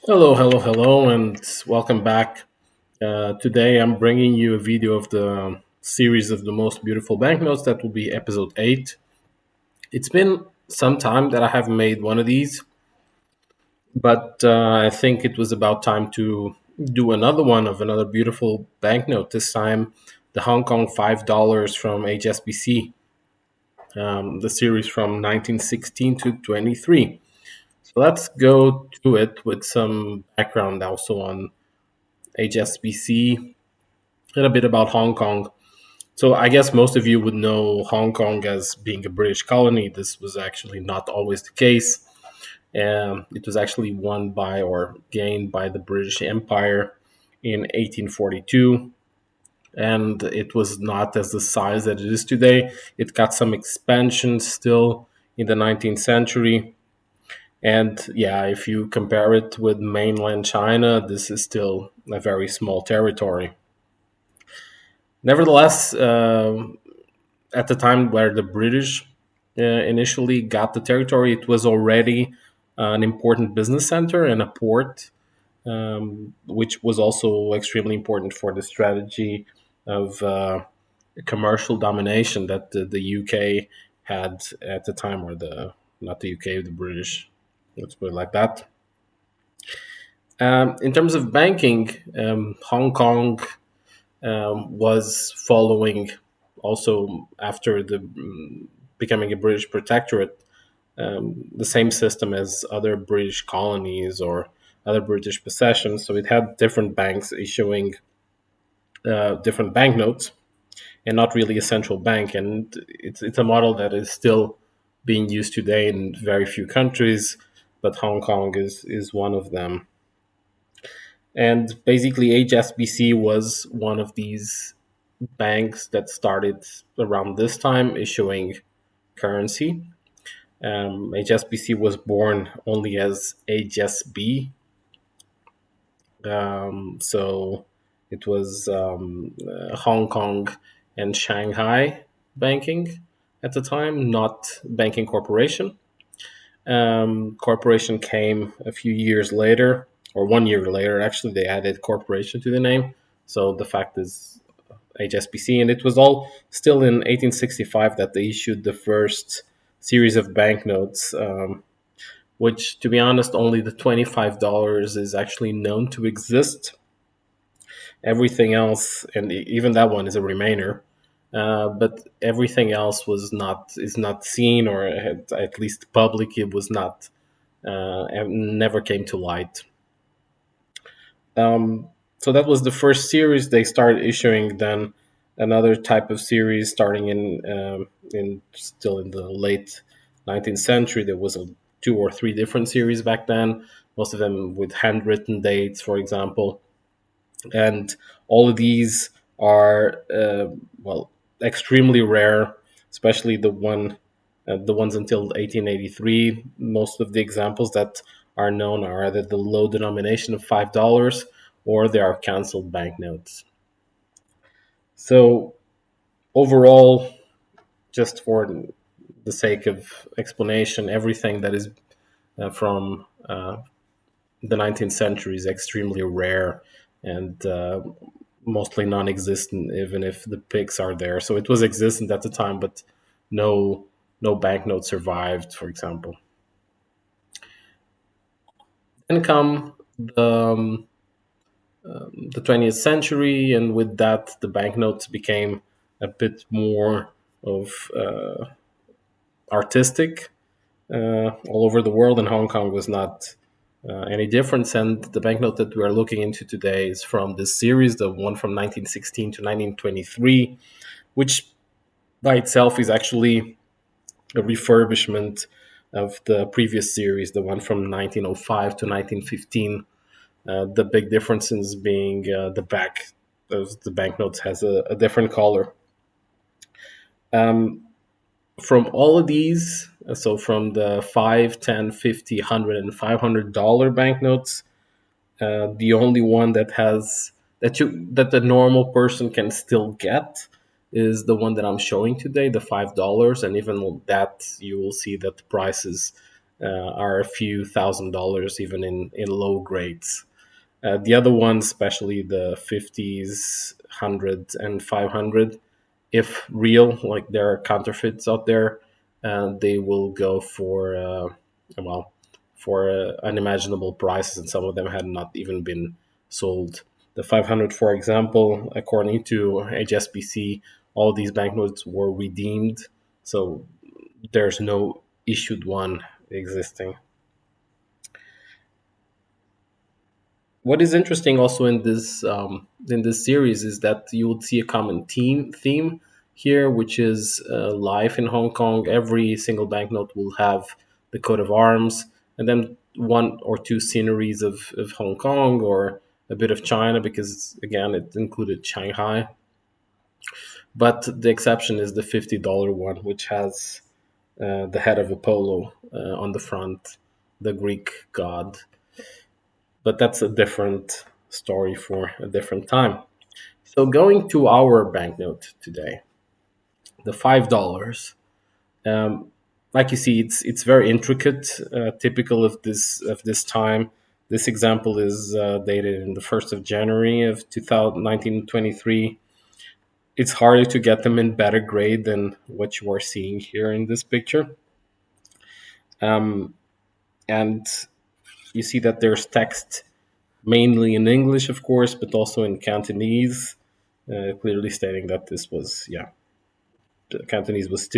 Hello, hello, hello, and welcome back. Today I'm bringing you a video of the series of the most beautiful banknotes. That will be episode 8. It's been some time that I have made one of these, but I think it was about time to do another one of another beautiful banknote. This time, the Hong Kong $5 from HSBC, the series from 1916 to 23. So let's go to it with some background also on HSBC and a bit about Hong Kong. So I guess most of you would know Hong Kong as being a British colony. This was actually not always the case. It was actually won by or gained by the British Empire in 1842, and it was not as the size that it is today. It got some expansion still in the 19th century. And yeah, if you compare it with mainland China, this is still a very small territory. Nevertheless, at the time where the British initially got the territory, it was already an important business center and a port, which was also extremely important for the strategy of commercial domination that the UK had at the time, or the not the UK, the British. Let's put it like that. In terms of banking, Hong Kong was following also after the becoming a British protectorate, the same system as other British colonies or other British possessions. So it had different banks issuing different banknotes, and not really a central bank. And it's a model that is still being used today in very few countries, but Hong Kong is one of them. And basically, HSBC was one of these banks that started around this time issuing currency. HSBC was born only as HSB, so it was Hong Kong and Shanghai banking at the time, not banking corporation. Corporation came a few years later, or 1 year later. Actually, they added corporation to the name. So the fact is HSBC, and it was all still in 1865 that they issued the first series of banknotes, which, to be honest, only the $25 is actually known to exist. Everything else, and even that one is a remainder, but everything else was not is not seen, or at least public. It was not, never came to light. So that was the first series. They started issuing then another type of series starting in still in the late 19th century. There was two or three different series back then, most of them with handwritten dates, for example. And all of these are well, extremely rare, especially the ones until 1883. Most of the examples that are known are either the low denomination of $5 or they are canceled banknotes. So overall, just for the sake of explanation, everything that is from the 19th century is extremely rare and mostly non-existent, even if the pics are there. So it was existent at the time, but no no banknote survived, for example. Then come the 20th century, and with that, the banknotes became a bit more of artistic all over the world, and Hong Kong was not any difference. And the banknote that we are looking into today is from this series, the one from 1916 to 1923, which by itself is actually a refurbishment of the previous series, the one from 1905 to 1915. The big differences being the back of the banknotes has a different color. Um, from all of these, so from the 5, 10, 50, 100, and $500 banknotes, the only one that has that the normal person can still get is the one that I'm showing today, the $5, and even that you will see that the price is are a few $1,000s even in low grades. The other ones, especially the 50s, 100, and 500, if real, like there are counterfeits out there, they will go for well for unimaginable prices, and some of them had not even been sold. The 500, for example, according to HSBC, all these banknotes were redeemed, so there's no issued one existing. What is interesting also in this series is that you would see a common theme here, which is life in Hong Kong. Every single banknote will have the coat of arms, and then one or two sceneries of Hong Kong or a bit of China, because again it included Shanghai. But the exception is the $50 one, which has the head of Apollo on the front, the Greek god. But that's a different story for a different time. So going to our banknote today, the $5. Um, like you see, it's very intricate, typical of this time. This example is dated in the 1st of January of 1923. It's harder to get them in better grade than what you are seeing here in this picture. Um, and you see that there's text mainly in English, of course, but also in Cantonese, clearly stating that this was, yeah, Cantonese was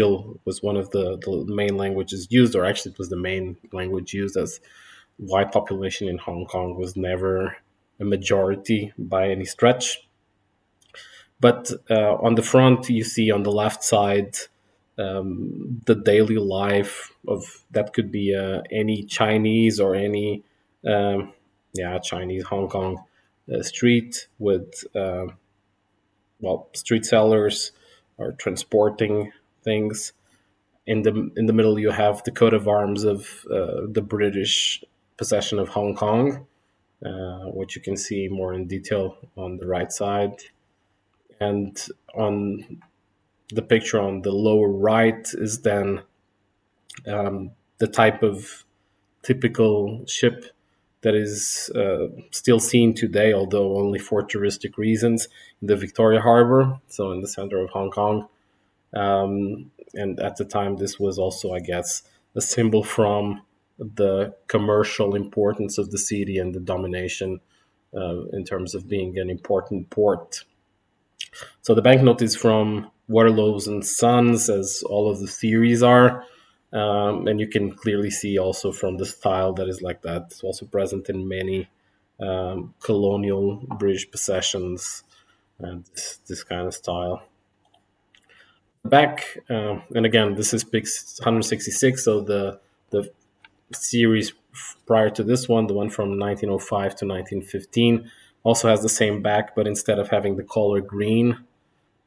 one of the main languages used, or actually it was the main language used, as white population in Hong Kong was never a majority by any stretch. But on the front, you see on the left side the daily life of that could be any Chinese or any yeah, Chinese Hong Kong street with street sellers are transporting things. In the middle, you have the coat of arms of the British possession of Hong Kong, which you can see more in detail on the right side. And on the picture on the lower right is then the type of typical ship that is still seen today, although only for touristic reasons, in the Victoria Harbor, so in the center of Hong Kong. And at the time, this was also, I guess, a symbol from the commercial importance of the city and the domination in terms of being an important port. So the banknote is from Waterloos and Sons, as all of the theories are. And you can clearly see also from the style that is like that. It's also present in many colonial British possessions and this kind of style. Back, and again, this is pick 166, so the series prior to this one, the one from 1905 to 1915, also has the same back, but instead of having the color green,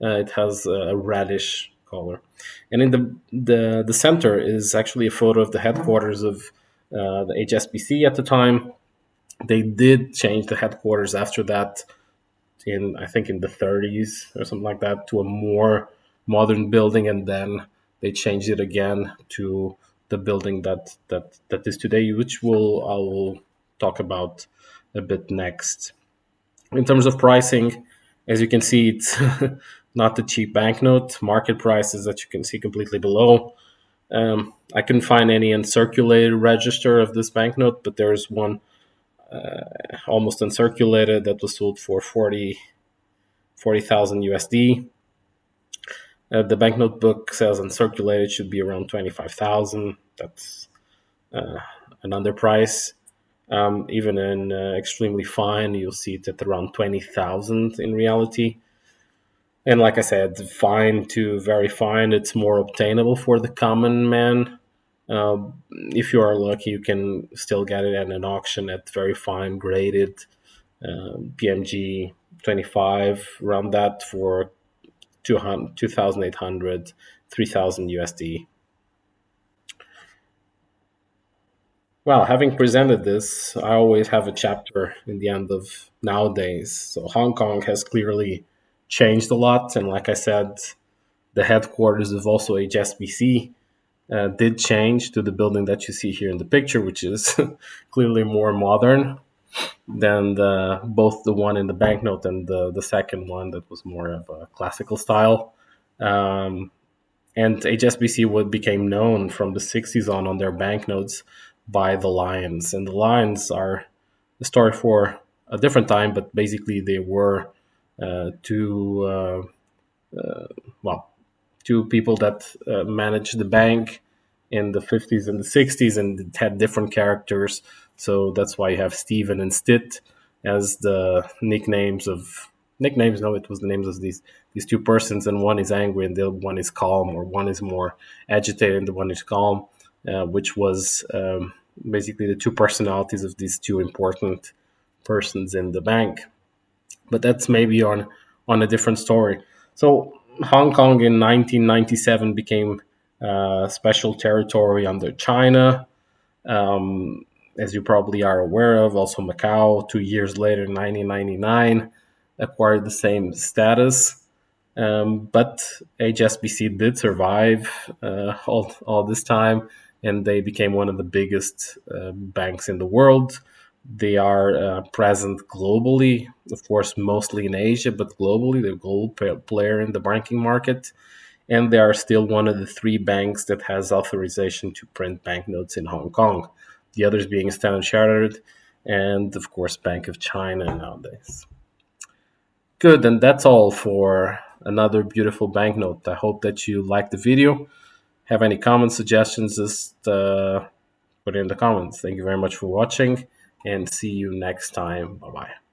it has a reddish color, and in the center is actually a photo of the headquarters of the HSBC at the time. They did change the headquarters after that in, I think, in the 30s or something like that, to a more modern building, and then they changed it again to the building that is today, which I will talk about a bit next. In terms of pricing, as you can see, it's not a cheap banknote. Market prices that you can see completely below. I couldn't find any uncirculated register of this banknote, but there's one almost uncirculated that was sold for 40,000 USD. The banknote book says uncirculated should be around 25,000. That's an underprice. Even in extremely fine, you'll see it at around 20,000 in reality. And like I said, fine to very fine, it's more obtainable for the common man. If you are lucky, you can still get it at an auction at very fine graded PMG 25, around that, for 2,800, 3,000 USD. Well, having presented this, I always have a chapter in the end of nowadays. So Hong Kong has clearly changed a lot. And like I said, the headquarters of also HSBC did change to the building that you see here in the picture, which is clearly more modern than both the one in the banknote and the second one that was more of a classical style. Um, and HSBC would became known from the 60s on their banknotes by the lions. And the lions are a story for a different time, but basically they were two, well, two people that managed the bank in the 50s and the 60s, and it had different characters. So that's why you have Steven and Stit as the nicknames. No, it was the names of these two persons, and one is angry and the other one is calm, or one is more agitated and the one is calm, which was basically the two personalities of these two important persons in the bank. But that's maybe on a different story. So Hong Kong in 1997 became special territory under China, um, as you probably are aware of. Also, Macau, 2 years later, 1999, acquired the same status. But HSBC did survive all this time, and they became one of the biggest banks in the world. They are present globally, of course, mostly in Asia, but globally, they're a global player in the banking market. And they are still one of the three banks that has authorization to print banknotes in Hong Kong. The others being Standard Chartered and, of course, Bank of China nowadays. Good, and that's all for another beautiful banknote. I hope that you liked the video. Have any comments, suggestions, just put it in the comments. Thank you very much for watching, and see you next time. Bye bye.